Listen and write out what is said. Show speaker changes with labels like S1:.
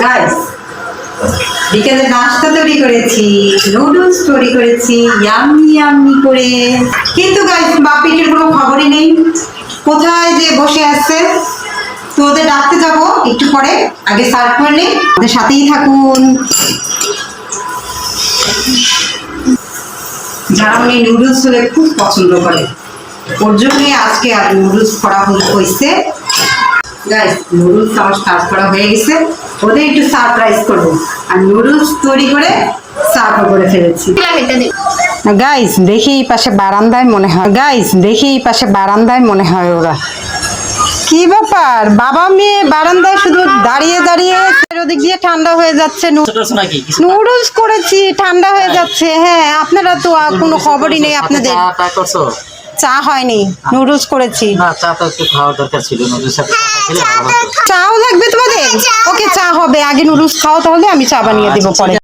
S1: Guys বিকেলে নাস্তা তৈরি করেছি, নুডলস তৈরি করেছি ইয়াম্মি ইয়াম্মি করে। কিন্তু গাইস বাপিটির কোনো খবরই নেই, কোথায় যে বসে আছে। তো ওদের ডাকতে যাবো একটু পরে, আগে সার্ভ করে নিই। ওদের সাথেই থাকুন। যারা উনি নুডলস হলে খুব পছন্দ করে, ওর জন্যই আজকে আর নুডলস করা হয়েছে। গাইস নুডলস আমার সার্ভ করা হয়ে গেছে, ওদের একটু সারপ্রাইজ করবো আর নুডলস তৈরি করে সার্ভ করে ফেলেছি। গাইস দেখি এই পাশে বারান্দায় মনে হয়, ওরা কি ব্যাপার, বাবা মেয়ে বারান্দায় শুধু দাঁড়িয়ে দাঁড়িয়ে। ওদিক দিয়ে ঠান্ডা হয়ে যাচ্ছে, নুডলস করেছি ঠান্ডা হয়ে যাচ্ছে। হ্যাঁ আপনারা তো কোনো খবরই নেই আপনাদের। চা হয়নি, নুডলস করেছি। চাও লাগবে তোমাদের? ওকে চা হবে, আগে নুডলস খাও তাহলে আমি চা বানিয়ে দিব পরে।